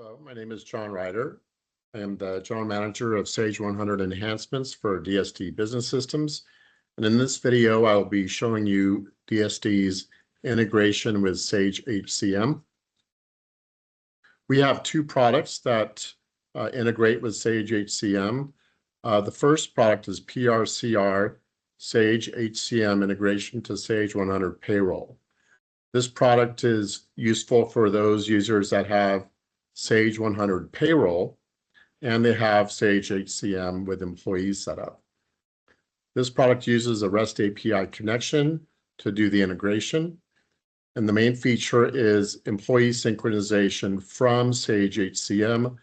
Hello, my name is John Ryder. I am the General Manager of Sage 100 Enhancements for DSD Business Systems. And in this video, I'll be showing you DSD's integration with Sage HCM. We have two products that integrate with Sage HCM. The first product is PRCR, Sage HCM integration to Sage 100 Payroll. This product is useful for those users that have Sage 100 Payroll and they have Sage HCM with employees set up. This product uses a REST API connection to do the integration. And the main feature is employee synchronization from Sage HCM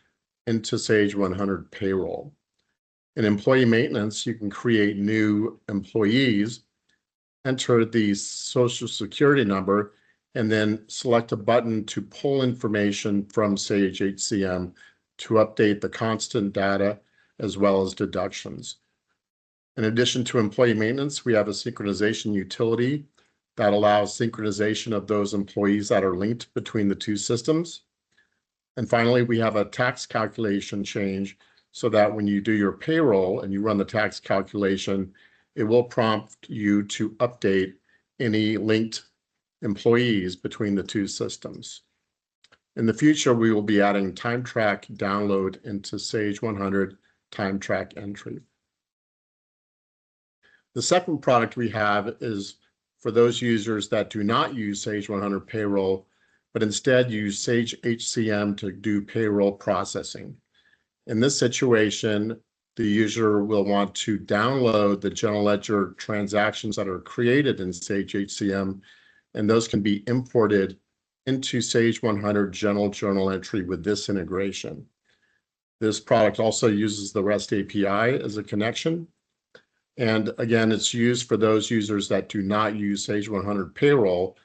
into Sage 100 Payroll. In employee maintenance, you can create new employees, enter the social security number, and then select a button to pull information from Sage HCM to update the constant data as well as deductions. In addition to employee maintenance, we have a synchronization utility that allows synchronization of those employees that are linked between the two systems. And finally, we have a tax calculation change so that when you do your payroll and you run the tax calculation, it will prompt you to update any linked employees between the two systems. In the future, we will be adding time track download into Sage 100 time track entry. The second product we have is for those users that do not use Sage 100 Payroll, but instead use Sage HCM to do payroll processing. In this situation, the user will want to download the general ledger transactions that are created in Sage HCM, and those can be imported into Sage 100 General Journal Entry with this integration. This product also uses the REST API as a connection. And again, it's used for those users that do not use Sage 100 Payroll,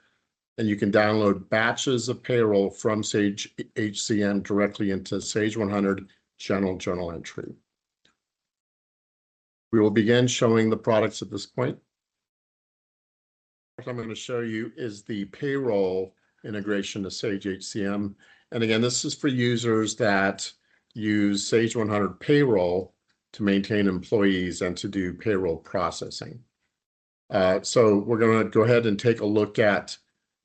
and you can download batches of payroll from Sage HCM directly into Sage 100 General Journal Entry. We will begin showing the products at this point. What I'm going to show you is the payroll integration to Sage HCM. And again, this is for users that use Sage 100 Payroll to maintain employees and to do payroll processing. So we're going to go ahead and take a look at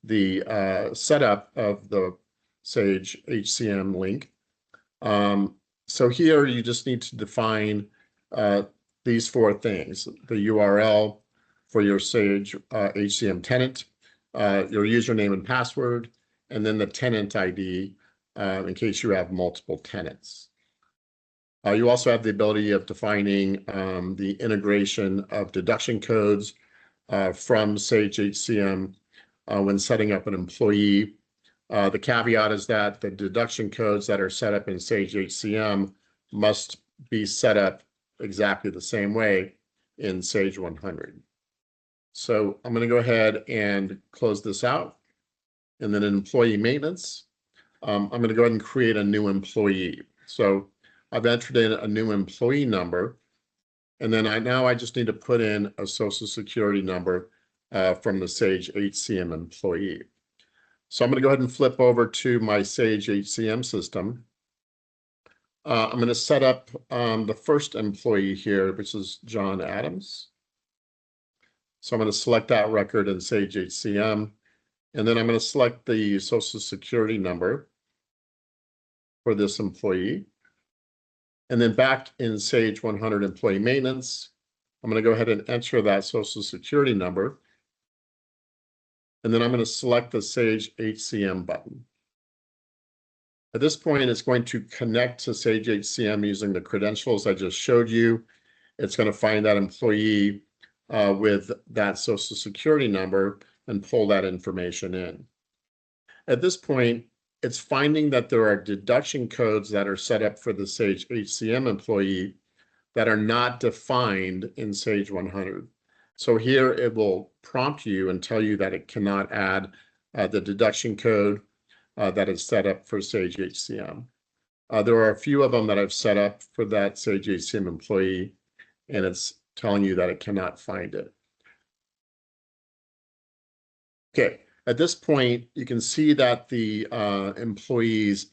the setup of the Sage HCM link. So here you just need to define these four things: the URL for your Sage HCM tenant, your username and password, and then the tenant ID in case you have multiple tenants. You also have the ability of defining the integration of deduction codes from Sage HCM when setting up an employee. The caveat is that the deduction codes that are set up in Sage HCM must be set up exactly the same way in Sage 100. So I'm going to go ahead and close this out. And then in employee maintenance, I'm going to go ahead and create a new employee. So I've entered in a new employee number, and then I just need to put in a social security number from the Sage HCM employee. So I'm going to go ahead and flip over to my Sage HCM system. I'm going to set up the first employee here, which is John Adams. So I'm going to select that record in Sage HCM, and then I'm going to select the social security number for this employee. And then back in Sage 100 employee maintenance, I'm going to go ahead and enter that social security number. And then I'm going to select the Sage HCM button. At this point, it's going to connect to Sage HCM using the credentials I just showed you. It's going to find that employee with that social security number and pull that information in. At this point, it's finding that there are deduction codes that are set up for the Sage HCM employee that are not defined in Sage 100. So here it will prompt you and tell you that it cannot add the deduction code that is set up for Sage HCM. There are a few of them that I've set up for that Sage HCM employee, and it's telling you that it cannot find it. Okay, at this point, you can see that the employees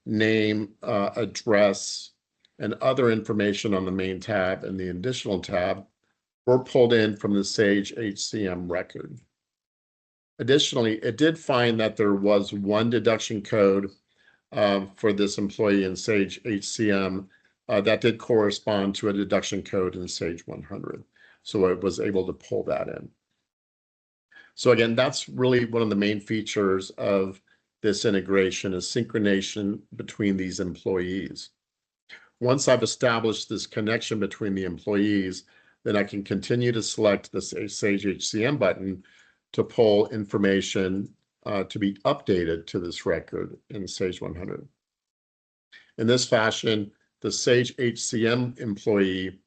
name, address, and other information on the main tab and the additional tab were pulled in from the Sage HCM record. Additionally, it did find that there was one deduction code for this employee in Sage HCM that did correspond to a deduction code in Sage 100. So it was able to pull that in. So again, that's really one of the main features of this integration is synchronization between these employees. Once I've established this connection between the employees, then I can continue to select the Sage HCM button to pull information to be updated to this record in Sage 100. In this fashion, the Sage HCM employee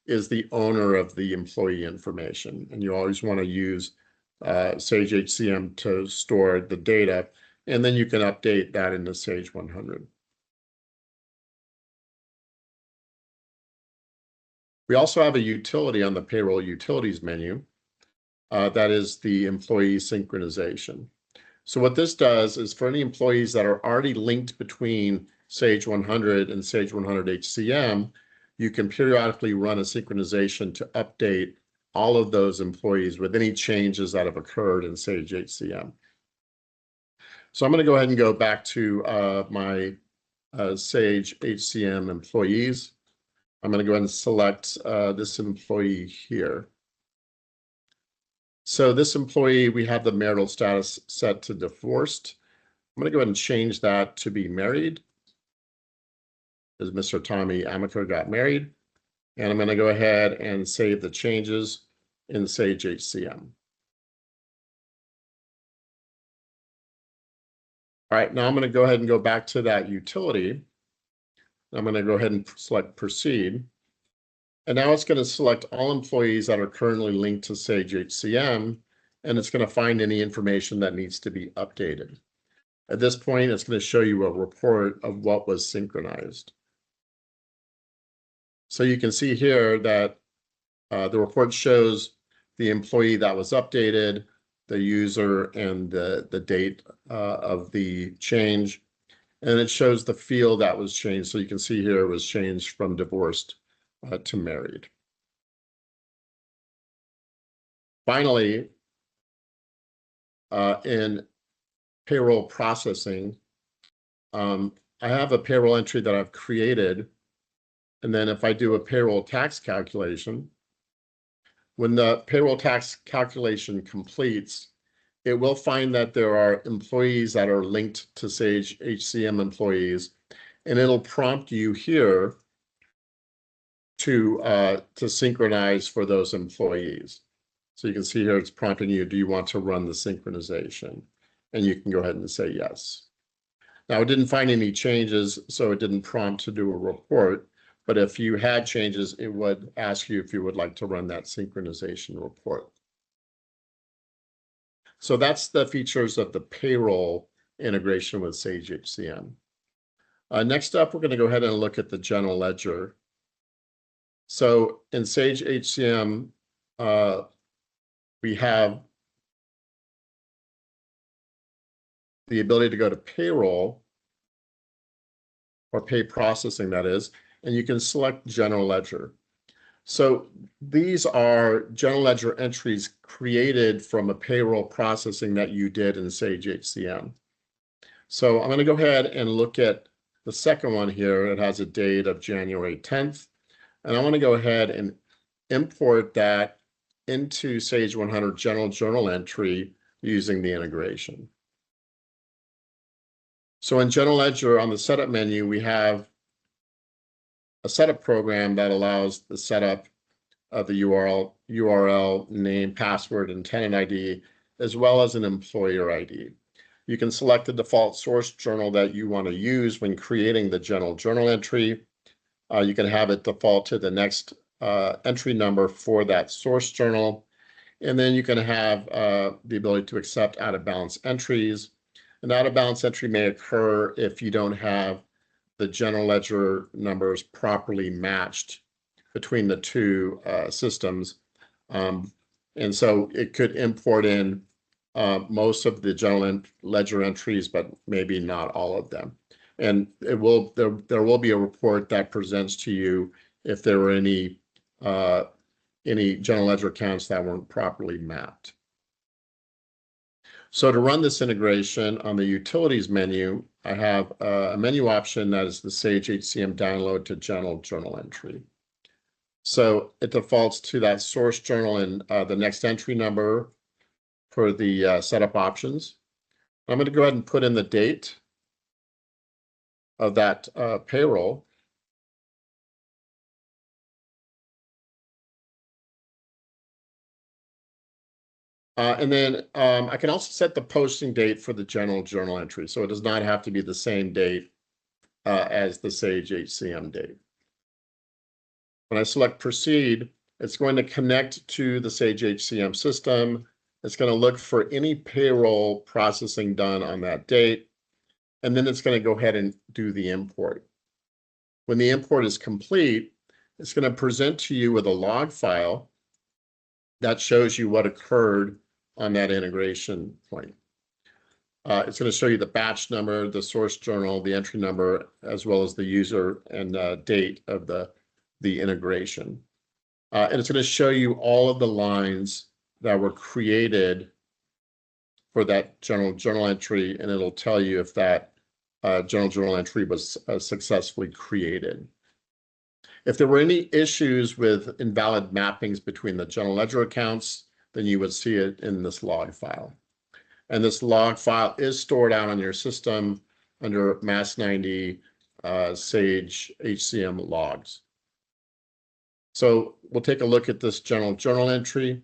is the owner of the employee information, and you always want to use Sage HCM to store the data, and then you can update that into Sage 100. We also have a utility on the payroll utilities menu that is the employee synchronization. So what this does is for any employees that are already linked between Sage 100 and Sage 100 HCM, you can periodically run a synchronization to update all of those employees with any changes that have occurred in Sage HCM. So I'm going to go ahead and go back to my Sage HCM employees. I'm going to go ahead and select this employee here. So this employee, we have the marital status set to divorced. I'm going to go ahead and change that to be married, as Mr. Tommy Amico got married. And I'm going to go ahead and save the changes in Sage HCM. All right, now I'm going to go ahead and go back to that utility. I'm going to go ahead and select proceed. And now it's going to select all employees that are currently linked to Sage HCM, and it's going to find any information that needs to be updated. At this point, it's going to show you a report of what was synchronized. So you can see here that the report shows the employee that was updated, the user, and the date of the change. And it shows the field that was changed. So you can see here it was changed from divorced to married. Finally, in payroll processing, I have a payroll entry that I've created. And then if I do a payroll tax calculation, when the payroll tax calculation completes, it will find that there are employees that are linked to Sage HCM employees, and it'll prompt you here to synchronize for those employees. So you can see here it's prompting you, do you want to run the synchronization? And you can go ahead and say yes. Now it didn't find any changes, so it didn't prompt to do a report. But if you had changes, it would ask you if you would like to run that synchronization report. So that's the features of the payroll integration with Sage HCM. Next up, we're going to go ahead and look at the general ledger. So in Sage HCM, we have the ability to go to payroll, or pay processing, that is, and you can select general ledger. So these are general ledger entries created from a payroll processing that you did in Sage HCM. So I'm going to go ahead and look at the second one here. It has a date of January 10th. And I want to go ahead and import that into Sage 100 general journal entry using the integration. So in general ledger on the setup menu, we have a setup program that allows the setup of the URL, name, password, and tenant ID, as well as an employer ID. You can select the default source journal that you want to use when creating the general journal entry. You can have it default to the next entry number for that source journal. And then you can have the ability to accept out-of-balance entries. An out-of-balance entry may occur if you don't have the general ledger numbers properly matched between the two systems. And so it could import in most of the general ledger entries, but maybe not all of them. And there will be a report that presents to you if there were any general ledger accounts that weren't properly mapped. So to run this integration on the utilities menu, I have a menu option that is the Sage HCM download to general journal entry. So it defaults to that source journal and the next entry number for the setup options. I'm going to go ahead and put in the date of that payroll. And then I can also set the posting date for the general journal entry. So it does not have to be the same date as the Sage HCM date. When I select proceed, it's going to connect to the Sage HCM system. It's going to look for any payroll processing done on that date. And then it's going to go ahead and do the import. When the import is complete, it's going to present to you with a log file that shows you what occurred on that integration point. It's going to show you the batch number, the source journal, the entry number, as well as the user and date of the integration. And it's going to show you all of the lines that were created for that general journal entry, and it'll tell you if that general journal entry was successfully created. If there were any issues with invalid mappings between the general ledger accounts, then you would see it in this log file. And this log file is stored out on your system under Mass 90 Sage HCM logs. So we'll take a look at this general journal entry.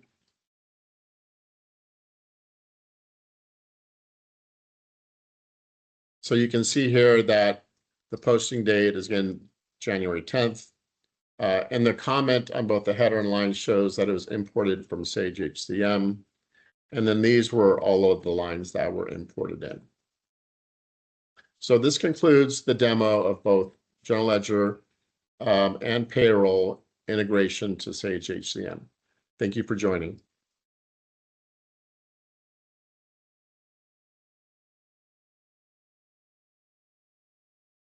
So you can see here that the posting date is again January 10th. And the comment on both the header and line shows that it was imported from Sage HCM. And then these were all of the lines that were imported in. So this concludes the demo of both General Ledger and payroll integration to Sage HCM. Thank you for joining.